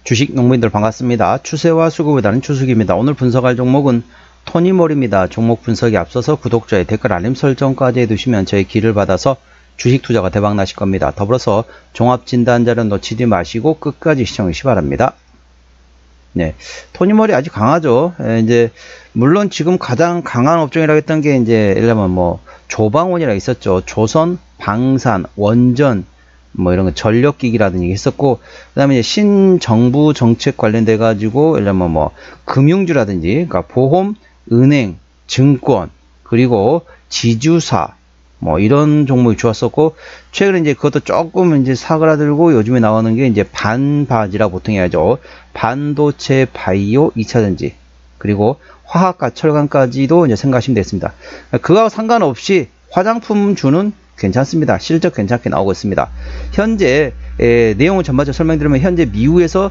주식 농부인들 반갑습니다. 추세와 수급에 따른 추석입니다. 오늘 분석할 종목은 토니모리입니다. 종목 분석에 앞서서 구독자의 댓글 알림 설정까지 해두시면 저의 길을 받아서 주식 투자가 대박 나실 겁니다. 더불어서 종합진단자료 놓치지 마시고 끝까지 시청하시기 바랍니다. 네, 토니모리 아주 강하죠. 이제 물론 지금 가장 강한 업종이라고 했던 게 이제 예를 들면 뭐 조방원이라 있었죠. 조선, 방산, 원전 뭐 이런 거 전력기기라든지 했었고, 그 다음에 이제 신정부 정책 관련돼 가지고 예를 들면 뭐 금융주라든지, 그러니까 보험, 은행, 증권, 그리고 지주사 뭐 이런 종목이 좋았었고, 최근에 이제 그것도 조금 이제 사그라들고 요즘에 나오는 게 이제 반바지라 보통 해야죠. 반도체, 바이오, 2차전지, 그리고 화학과 철강까지도 이제 생각하시면 되겠습니다. 그거와 상관없이 화장품주는 괜찮습니다. 실적 괜찮게 나오고 있습니다. 현재 내용을 전반적으로 설명드리면, 현재 미국에서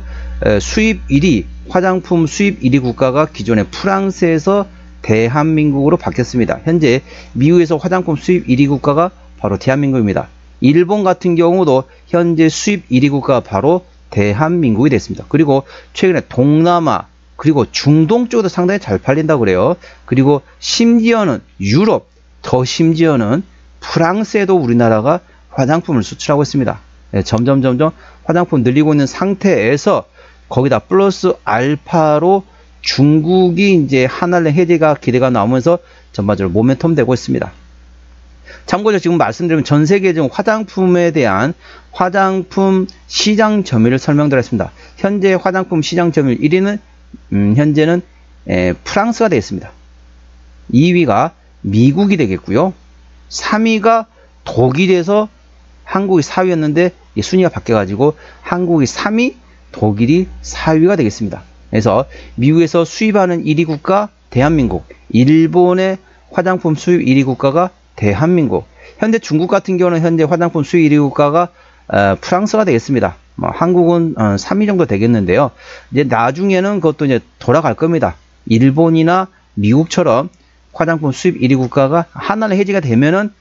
수입 1위, 화장품 수입 1위 국가가 기존의 프랑스에서 대한민국으로 바뀌었습니다. 현재 미국에서 화장품 수입 1위 국가가 바로 대한민국입니다. 일본 같은 경우도 현재 수입 1위 국가가 바로 대한민국이 됐습니다. 그리고 최근에 동남아 그리고 중동 쪽도 상당히 잘 팔린다고 그래요. 그리고 심지어는 유럽, 더 심지어는 프랑스에도 우리나라가 화장품을 수출하고 있습니다. 점점 화장품 늘리고 있는 상태에서 거기다 플러스 알파로 중국이 이제 한한령 해제가 기대가 나오면서 전반적으로 모멘텀 되고 있습니다. 참고로 지금 말씀드리면 전 세계적인 화장품에 대한 화장품 시장 점유율을 설명드렸습니다. 현재 화장품 시장 점유율 1위는 현재는 프랑스가 되겠습니다. 2위가 미국이 되겠고요. 3위가 독일에서 한국이 4위였는데 순위가 바뀌어가지고 한국이 3위, 독일이 4위가 되겠습니다. 그래서 미국에서 수입하는 1위 국가 대한민국, 일본의 화장품 수입 1위 국가가 대한민국, 현재 중국 같은 경우는 현재 화장품 수입 1위 국가가 프랑스가 되겠습니다. 한국은 3위 정도 되겠는데요. 이제 나중에는 그것도 이제 돌아갈 겁니다. 일본이나 미국처럼 화장품 수입 1위 국가가 하나의 해지가 되면은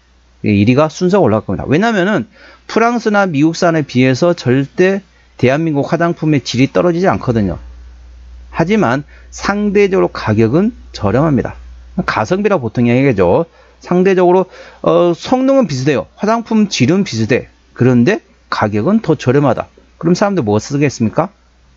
1위가 순서가 올라갈 겁니다. 왜냐면은 프랑스나 미국산에 비해서 절대 대한민국 화장품의 질이 떨어지지 않거든요. 하지만 상대적으로 가격은 저렴합니다. 가성비라 보통 얘기하죠. 상대적으로 성능은 비슷해요. 화장품 질은 비슷해. 그런데 가격은 더 저렴하다. 그럼 사람들 뭐 쓰겠습니까?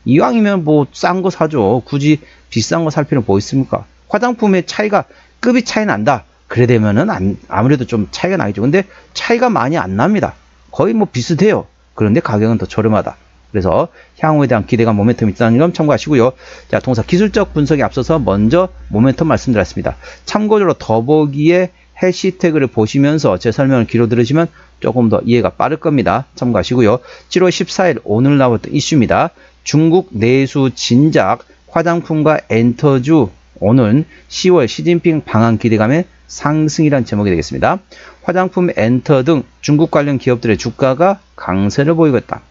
이왕이면 뭐 싼 거 사죠. 굳이 비싼 거 살 필요는 뭐 있습니까? 화장품의 차이가 급이 차이 난다. 그래 되면은 아무래도 좀 차이가 나겠죠. 근데 차이가 많이 안 납니다. 거의 뭐 비슷해요. 그런데 가격은 더 저렴하다. 그래서 향후에 대한 기대감, 모멘텀이 있다는 점 참고하시고요. 자, 동사 기술적 분석에 앞서서 먼저 모멘텀 말씀드렸습니다. 참고적으로 더보기에 해시태그를 보시면서 제 설명을 귀로 들으시면 조금 더 이해가 빠를 겁니다. 참고하시고요. 7월 14일 오늘 나왔던 이슈입니다. 중국 내수 진작 화장품과 엔터주, 오늘 10월 시진핑 방한 기대감의 상승이란 제목이 되겠습니다. 화장품, 엔터 등 중국 관련 기업들의 주가가 강세를 보이고 있다.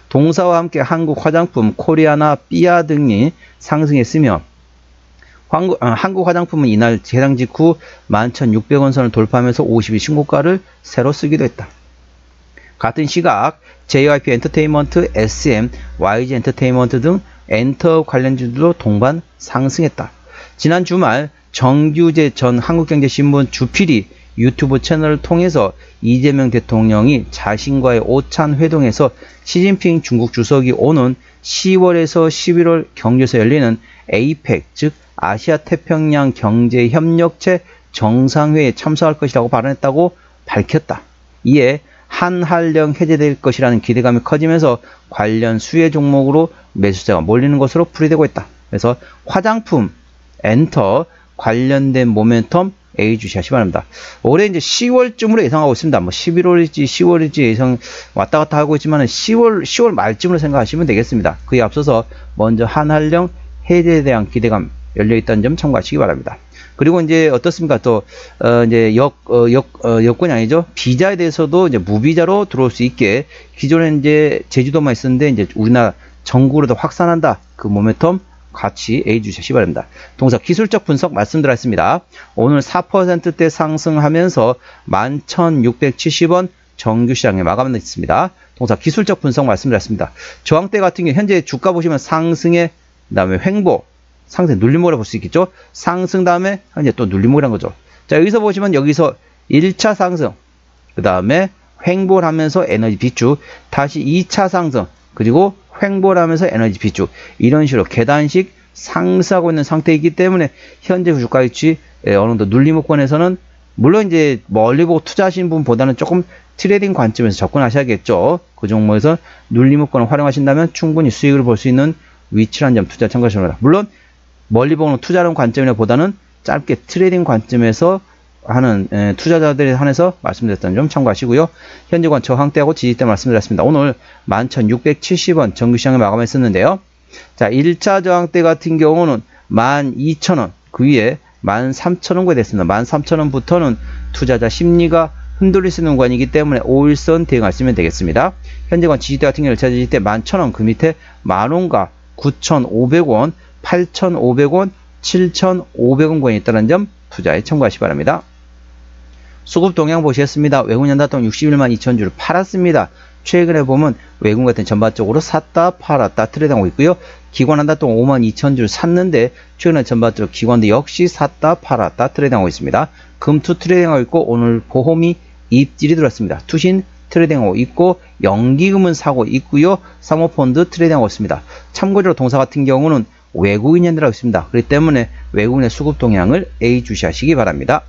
동사와 함께 한국 화장품, 코리아나 삐아 등이 상승했으며, 한국 화장품은 이날 개장 직후 11,600원 선을 돌파하면서 50일 신고가를 새로 쓰기도 했다. 같은 시각 JYP 엔터테인먼트, SM, YG 엔터테인먼트 등 엔터 관련주들도 동반 상승했다. 지난 주말 정규재 전 한국경제신문 주필이 유튜브 채널을 통해서 이재명 대통령이 자신과의 오찬 회동에서 시진핑 중국 주석이 오는 10월에서 11월 경주에서 열리는 APEC, 즉 아시아 태평양 경제협력체 정상회의에 참석할 것이라고 발언했다고 밝혔다. 이에 한한령 해제될 것이라는 기대감이 커지면서 관련 수혜 종목으로 매수자가 몰리는 것으로 풀이되고 있다. 그래서 화장품, 엔터 관련된 모멘텀 예의주시하시 바랍니다. 올해 이제 10월쯤으로 예상하고 있습니다. 뭐 11월일지 10월일지 예상 왔다 갔다 하고 있지만 10월 말쯤으로 생각하시면 되겠습니다. 그에 앞서서 먼저 한한령 해제에 대한 기대감 열려있다는 점 참고하시기 바랍니다. 그리고 이제 어떻습니까? 또 이제 여권이 아니죠. 비자에 대해서도 이제 무비자로 들어올 수 있게 기존에 이제 제주도만 있었는데 이제 우리나라 전국으로도 확산한다. 그 모멘텀 같이 예의주시기 바랍니다. 동사 기술적 분석 말씀드렸습니다. 오늘 4%대 상승하면서 11,670원 정규시장에 마감됐습니다. 동사 기술적 분석 말씀드렸습니다. 저항대 같은 경우 현재 주가 보시면 상승에 그다음에 횡보, 상승 눌림목이라고 볼 수 있겠죠. 상승 다음에 현재 또 눌림목이란 거죠. 자, 여기서 보시면 여기서 1차 상승, 그 다음에 횡보를 하면서 에너지 비축, 다시 2차 상승, 그리고 횡보를 하면서 에너지 비축, 이런 식으로 계단식 상승하고 있는 상태이기 때문에 현재 주가 위치 어느 정도 눌림목권에서는 물론 이제 멀리 보고 투자하시는 분보다는 조금 트레이딩 관점에서 접근하셔야겠죠. 그 종목에서 눌림목권을 활용하신다면 충분히 수익을 볼 수 있는 위치라는 점 투자 참고하시기 바랍니다. 물론 멀리 보는 투자하는 관점보다는 짧게 트레이딩 관점에서 하는 투자자들에 한해서 말씀드렸던 점 참고하시고요. 현재권 저항대하고 지지대 말씀드렸습니다. 오늘 11,670원 정규시장에 마감했었는데요. 자, 1차 저항대 같은 경우는 12,000원, 그 위에 13,000원까지 됐습니다. 13,000원부터는 투자자 심리가 흔들릴 수 있는 구간이기 때문에 5일선 대응하시면 되겠습니다. 현재권 지지대 같은 경우는 1차 지지대 11,000원, 그 밑에 만원과 9,500원, 8,500원, 7,500원 권이 있다는 점 투자에 참고하시기 바랍니다. 수급 동향 보시겠습니다. 외국인 연달동 61만 2천 주를 팔았습니다. 최근에 보면 외국인 같은 전반적으로 샀다 팔았다 트레이드하고 있고요. 기관 연달동 5만 2천 주를 샀는데 최근에 전반적으로 기관도 역시 샀다 팔았다 트레이드하고 있습니다. 금투 트레이딩하고 있고 오늘 보험이 입질이 들어왔습니다. 투신 트레이딩하고 있고 연기금은 사고 있고요. 사모펀드 트레이딩하고 있습니다. 참고로 동사 같은 경우는 외국인 연달하고 있습니다. 그렇기 때문에 외국인의 수급 동향을 예의주시하시기 바랍니다.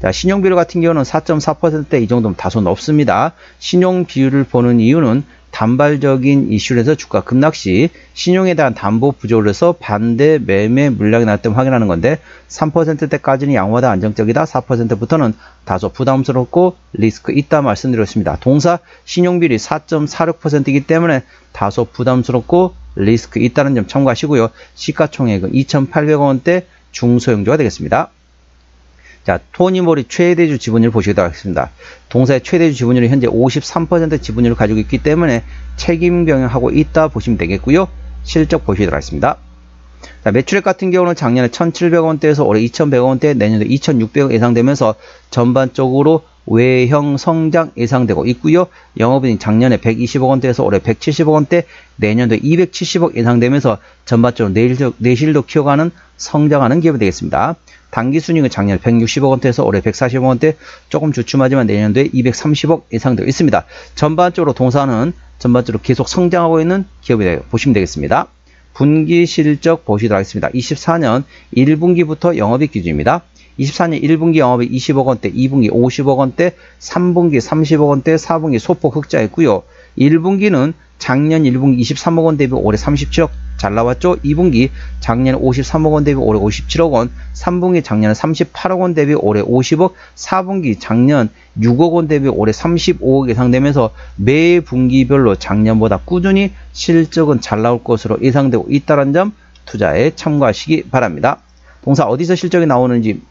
자, 신용 비율 같은 경우는 4.4%대 이 정도면 다소 높습니다. 신용 비율을 보는 이유는 단발적인 이슈에서 주가 급락시 신용에 대한 담보 부족을 해서 반대 매매 물량이 나올 때 확인하는 건데 3%대까지는 양호하다 안정적이다. 4%부터는 다소 부담스럽고 리스크 있다 말씀드렸습니다. 동사 신용 비율이 4.46%이기 때문에 다소 부담스럽고 리스크 있다는 점 참고하시고요. 시가총액은 2,800원대 중소형주가 되겠습니다. 자, 토니모리 최대주 지분율 보시도록 하겠습니다. 동사의 최대주 지분율이 현재 53% 지분율을 가지고 있기 때문에 책임 병행하고 있다 보시면 되겠고요. 실적 보시도록 하겠습니다. 자, 매출액 같은 경우는 작년에 1,700원대에서 올해 2,100원대, 내년도 2,600원 예상되면서 전반적으로 외형 성장 예상되고 있고요. 영업이익 작년에 120억원대에서 올해 170억원대, 내년도에 270억 예상되면서 전반적으로 내실도 키워가는 성장하는 기업이 되겠습니다. 당기순이익은 작년에 160억원대에서 올해 140억원대, 조금 주춤하지만 내년도에 230억 예상되고 있습니다. 전반적으로 동사는 전반적으로 계속 성장하고 있는 기업이 보시면 되겠습니다. 분기 실적 보시도록 하겠습니다. 24년 1분기부터 영업이익 기준입니다. 24년 1분기 영업이익 20억원대, 2분기 50억원대, 3분기 30억원대, 4분기 소폭 흑자였고요. 1분기는 작년 1분기 23억원 대비 올해 37억 잘 나왔죠. 2분기 작년 53억원 대비 올해 57억원, 3분기 작년 38억원 대비 올해 50억, 4분기 작년 6억원 대비 올해 35억 예상되면서 매 분기별로 작년보다 꾸준히 실적은 잘 나올 것으로 예상되고 있다는 점 투자에 참고하시기 바랍니다. 동사 어디서 실적이 나오는지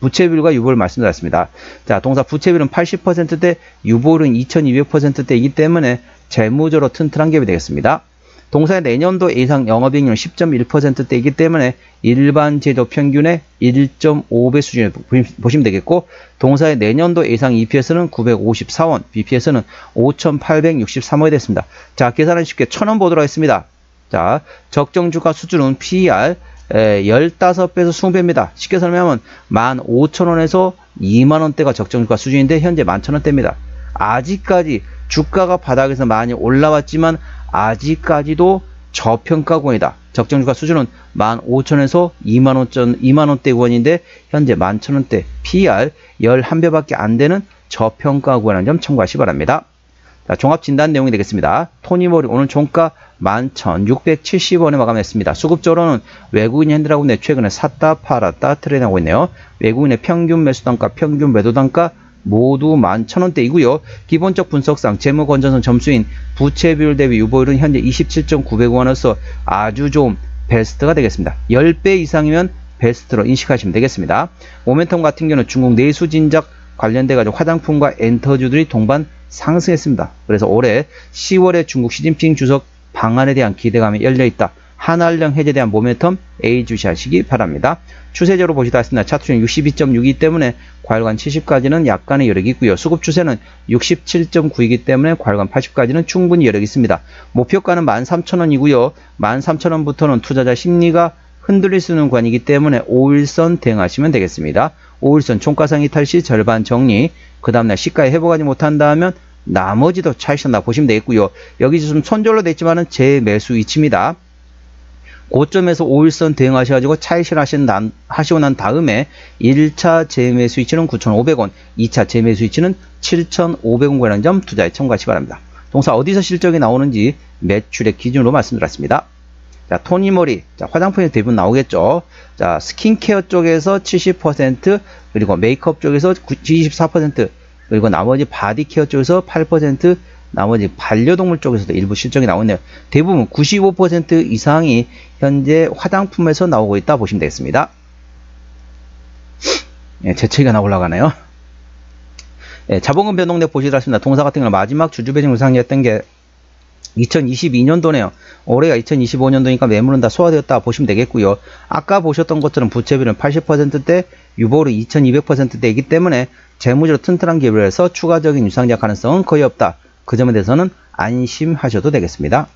부채비율과 유보율 말씀드렸습니다. 자, 동사 부채비율은 80%대, 유보율은 2200%대이기 때문에 재무적으로 튼튼한 기업이 되겠습니다. 동사의 내년도 예상 영업이익률은 10.1%대이기 때문에 일반 제조 평균의 1.5배 수준을 보시면 되겠고, 동사의 내년도 예상 EPS는 954원, BPS는 5,863원이 됐습니다. 자, 계산은 쉽게 1,000원 보도록 하겠습니다. 자, 적정주가 수준은 PER 15배에서 20배입니다. 쉽게 설명하면 15,000원에서 2만원대가 적정주가 수준인데 현재 11,000원대입니다. 아직까지 주가가 바닥에서 많이 올라왔지만 아직까지도 저평가권이다. 적정주가 수준은 15,000원에서 2만원대 구간인데 현재 11,000원대, PER 11배밖에 안 되는 저평가구간이라는 점 참고하시기 바랍니다. 자, 종합진단 내용이 되겠습니다. 토니모리 오늘 종가 11,670원에 마감했습니다. 수급적으로는 외국인이 핸들하고 있는데 최근에 샀다 팔았다 트레이드하고 있네요. 외국인의 평균 매수단가, 평균 매도단가 모두 11,000원대이고요. 기본적 분석상 재무건전성 점수인 부채비율 대비 유보율은 현재 27.900원으로서 아주 좋은 베스트가 되겠습니다. 10배 이상이면 베스트로 인식하시면 되겠습니다. 모멘텀 같은 경우는 중국 내수 진작 관련돼 가지고 화장품과 엔터주들이 동반 상승했습니다. 그래서 올해 10월에 중국 시진핑 주석 방한에 대한 기대감이 열려있다. 한알령 해제에 대한 모멘텀 A 주시하시기 바랍니다. 추세적으로 보시다 했습니다. 차트는 62.6이기 때문에 과열관 70까지는 약간의 여력이 있고요. 수급 추세는 67.9이기 때문에 과열관 80까지는 충분히 여력이 있습니다. 목표가는 13,000원이고요. 13,000원부터는 투자자 심리가 흔들릴 수 있는 구간이기 때문에 5일선 대응하시면 되겠습니다. 5일선 총가상 이탈 시 절반 정리, 그 다음날 시가에 회복하지 못한다면 나머지도 차익선다 보시면 되겠고요. 여기 지금 손절로 되어 있지만은 재매수 위치입니다. 고점에서 5일선 대응하셔가지고 차익실 하시고 난 다음에 1차 재매수 위치는 9,500원, 2차 재매수 위치는 7,500원이라는 점 투자에 참고하시기 바랍니다. 동사 어디서 실적이 나오는지 매출액 기준으로 말씀드렸습니다. 자, 토니모리. 자, 화장품에서 대부분 나오겠죠. 자, 스킨케어 쪽에서 70%, 그리고 메이크업 쪽에서 24%, 그리고 나머지 바디케어 쪽에서 8%, 나머지 반려동물 쪽에서도 일부 실적이 나오네요. 대부분 95% 이상이 현재 화장품에서 나오고 있다 보시면 되겠습니다. 예, 재채기가 올라가네요. 예, 자본금 변동력 보시더라습니다. 동사 같은 경우는 마지막 주주 배정 의상이었던 게 2022년도네요. 올해가 2025년도니까 매물은 다 소화되었다 보시면 되겠고요. 아까 보셨던 것처럼 부채비율은 80%대, 유보율이 2200%대이기 때문에 재무적으로 튼튼한 기업에서 추가적인 유상자 가능성은 거의 없다. 그 점에 대해서는 안심하셔도 되겠습니다.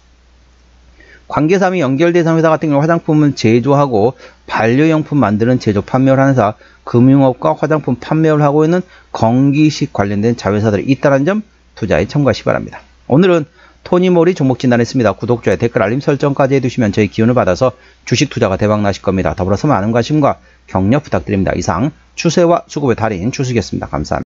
관계사 및 연결대상 회사 같은 경우 화장품을 제조하고 반려용품 만드는 제조 판매를 하는 회사, 금융업과 화장품 판매를 하고 있는 건기식 관련된 자회사들이 있다는 점 투자에 참고하시기 바랍니다. 오늘은 토니모리 종목 진단했습니다. 구독자의 댓글 알림 설정까지 해두시면 저희 기운을 받아서 주식 투자가 대박 나실 겁니다. 더불어서 많은 관심과 격려 부탁드립니다. 이상 추세와 수급의 달인 추수기였습니다. 감사합니다.